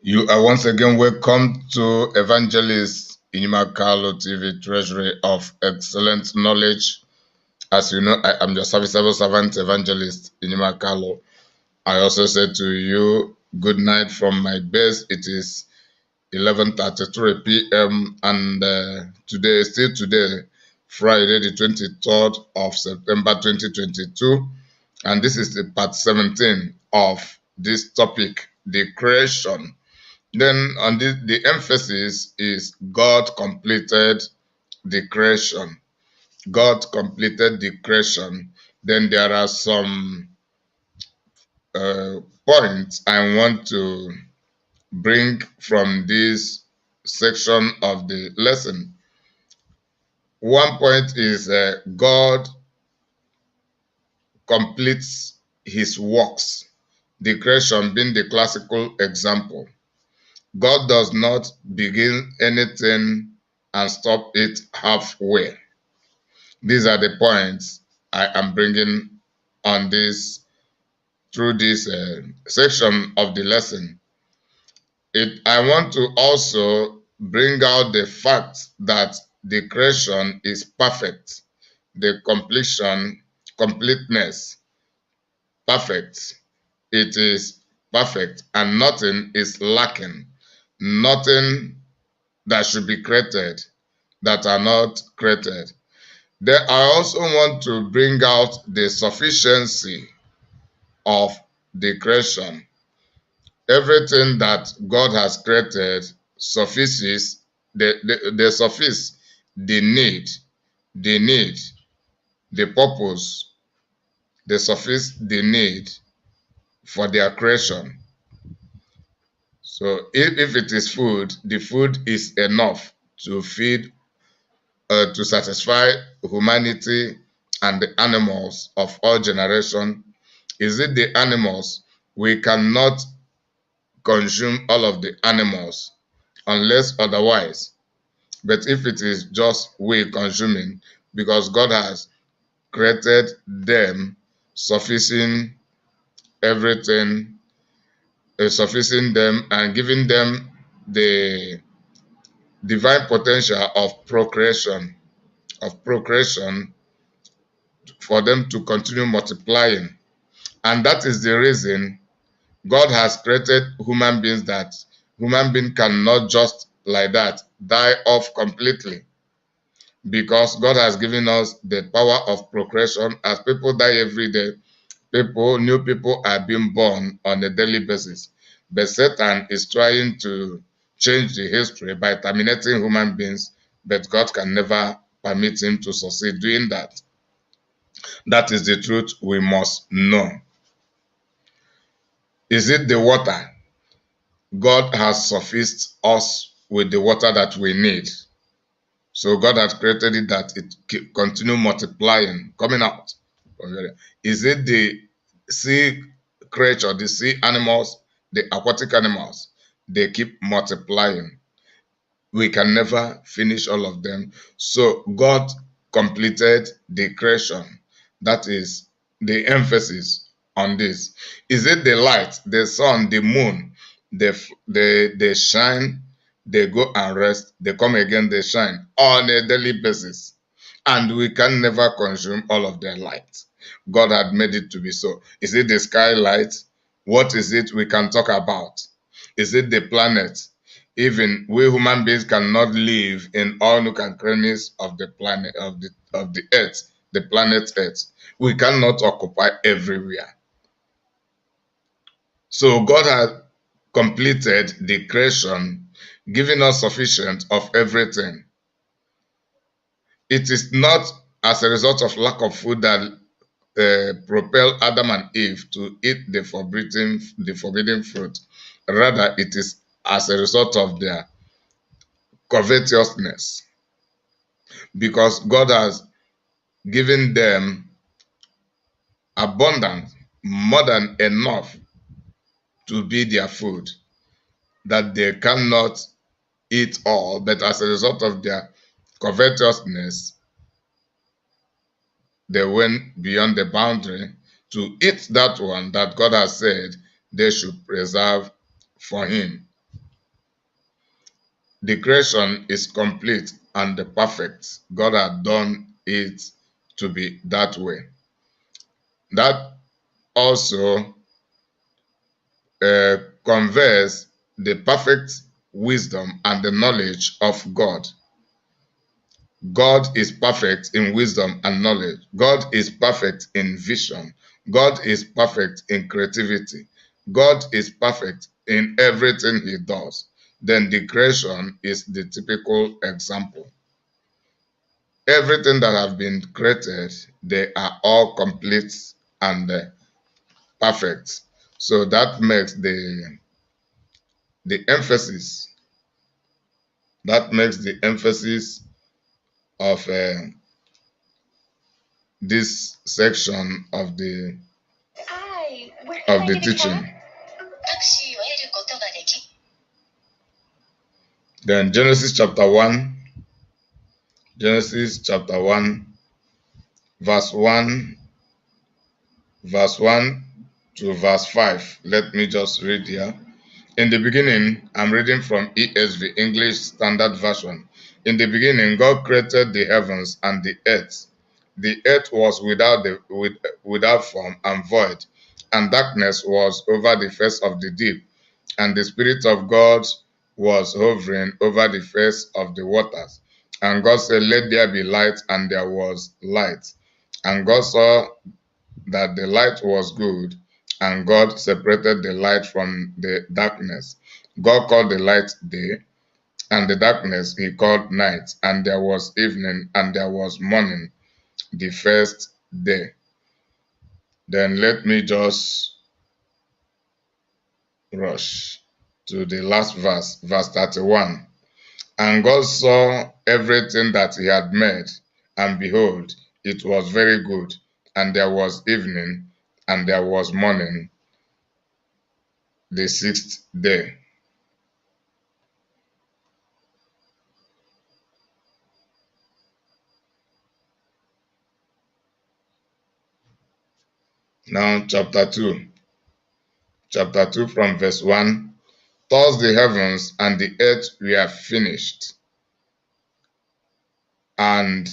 You are once again welcome to Evangelist Inimakalo TV, Treasury of Excellent Knowledge. As you know, I am your serviceable servant, Evangelist Inimakalo. I also say to you, good night from my base. It is 11:33 p.m. and still today, Friday, the 23rd of September 2022. And this is the part 17 of this topic, the creation. Then on the emphasis is God completed the creation. God completed the creation. Then there are some uh, points I want to bring from this section of the lesson. One point is God completes his works, the creation being the classical example. God does not begin anything and stop it halfway. These are the points I am bringing on this through this section of the lesson. I want to also bring out the fact that the creation is perfect, the completeness, perfect. It is perfect, and nothing is lacking. Nothing that should be created that are not created. Then I also want to bring out the sufficiency of the creation. Everything that God has created suffices, they suffice the need, the purpose, they suffice the need for their creation. So if it is food, the food is enough to feed, to satisfy humanity and the animals of all generation. Is it the animals? We cannot consume all of the animals unless otherwise. But if it is just we consuming, because God has created them, sufficing everything, sufficing them and giving them the divine potential of procreation for them to continue multiplying. And that is the reason God has created human beings, that human being cannot just like that die off completely, because God has given us the power of procreation. As people die every day, new people are being born on a daily basis. But Satan is trying to change the history by terminating human beings, but God can never permit him to succeed doing that. That is the truth we must know. Is it the water? God has sufficed us with the water that we need. So God has created it that it continue multiplying, coming out. Is it the sea creature, the sea animals, the aquatic animals? They keep multiplying. We can never finish all of them. So God completed the creation. That is the emphasis on this. Is it the light, the sun, the moon? They shine, they go and rest, they come again, they shine on a daily basis. And we can never consume all of their light. God had made it to be so. Is it the skylight? What is it we can talk about? Is it the planet? Even we human beings cannot live in all nook and crannies of the planet, of the earth, the planet Earth. We cannot occupy everywhere. So God has completed the creation, giving us sufficient of everything. It is not as a result of lack of food that propel Adam and Eve to eat the forbidden fruit. Rather, it is as a result of their covetousness, because God has given them abundant, more than enough to be their food, that they cannot eat all, but as a result of their covetousness, they went beyond the boundary to eat that one that God has said they should preserve for him. The creation is complete and perfect. God had done it to be that way. That also conveys the perfect wisdom and the knowledge of God. God is perfect in wisdom and knowledge. God is perfect in vision. God is perfect in creativity. God is perfect in everything he does. Then the creation is the typical example. Everything that have been created, they are all complete and perfect. So that makes the emphasis of this section of the teaching. Then Genesis chapter 1, verse 1, verse 1 to verse 5. Let me just read here. In the beginning, I'm reading from ESV, English Standard Version. In the beginning, God created the heavens and the earth. The earth was without form and void, and darkness was over the face of the deep, and the Spirit of God was hovering over the face of the waters. And God said, "Let there be light," and there was light. And God saw that the light was good, and God separated the light from the darkness. God called the light day, and the darkness he called night. And there was evening, and there was morning, the first day. Then let me just rush to the last verse, verse 31. And God saw everything that he had made, and behold, it was very good. And there was evening, and there was morning, the sixth day. Now, chapter 2. Chapter 2 from verse 1. Thus the heavens and the earth were finished, and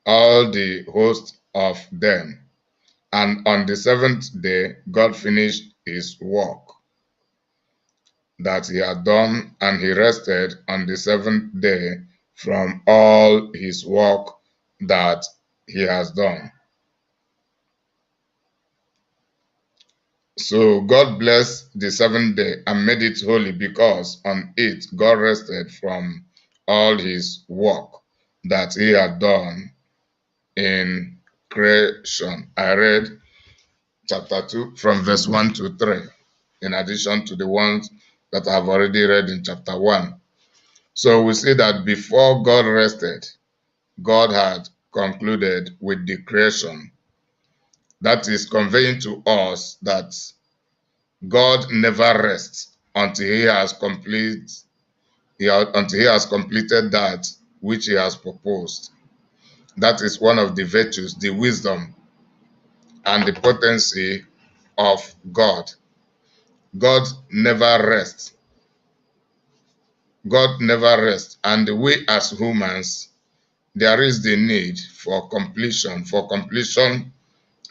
all the host of them. And on the seventh day, God finished his work that he had done, and he rested on the seventh day from all his work that he has done. So God blessed the seventh day and made it holy, because on it God rested from all his work that he had done in creation. I read chapter 2 from verse 1 to 3, in addition to the ones that I've already read in chapter 1. So we see that before God rested, God had concluded with the creation. That is conveying to us that God never rests until he has completed that which he has proposed. That is one of the virtues, the wisdom and the potency of God. God never rests. God never rests. And we as humans, there is the need for completion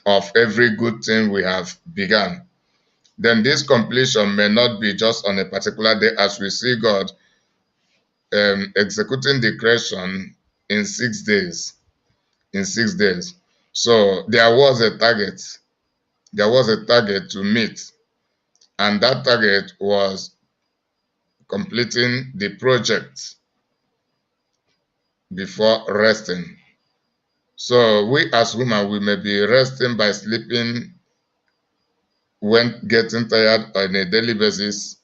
of every good thing we have begun. Then this completion may not be just on a particular day, as we see God executing the creation in 6 days. In 6 days. So there was a target. There was a target to meet, and that target was completing the project before resting. So we as women, we may be resting by sleeping when getting tired on a daily basis,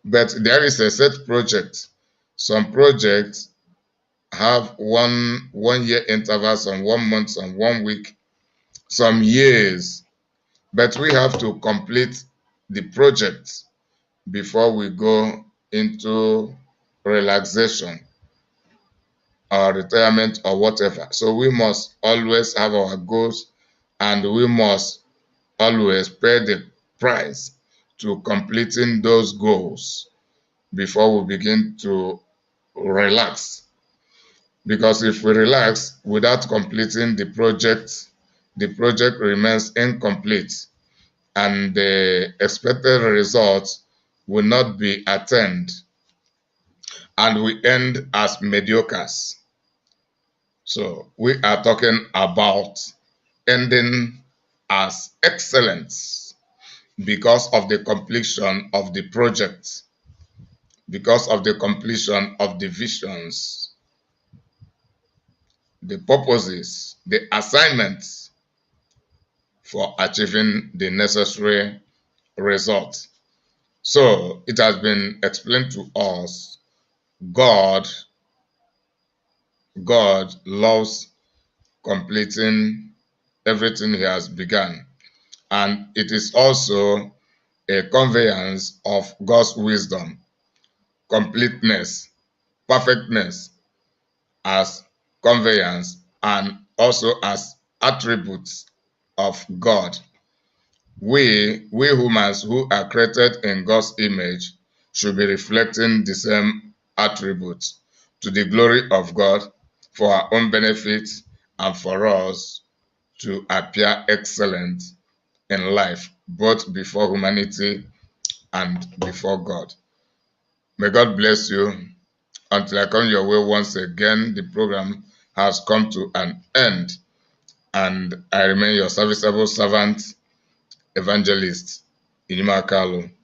but there is a set project. Some projects have one year interval, some 1 month, some 1 week, some years. But we have to complete the project before we go into relaxation or retirement or whatever. So we must always have our goals, and we must always pay the price to completing those goals before we begin to relax. Because if we relax without completing the project remains incomplete and the expected results will not be attained and we end as mediocres. So we are talking about ending as excellence because of the completion of the project, because of the completion of the visions, the purposes, the assignments for achieving the necessary result. So it has been explained to us God, God loves completing everything He has begun. And it is also a conveyance of God's wisdom, completeness, perfectness as conveyance and also as attributes of God. We humans who are created in God's image should be reflecting the same attributes to the glory of God for our own benefit and for us to appear excellent in life, both before humanity and before God. May God bless you. Until I come your way once again, the program has come to an end, and I remain your serviceable servant, evangelist, Inimakalu.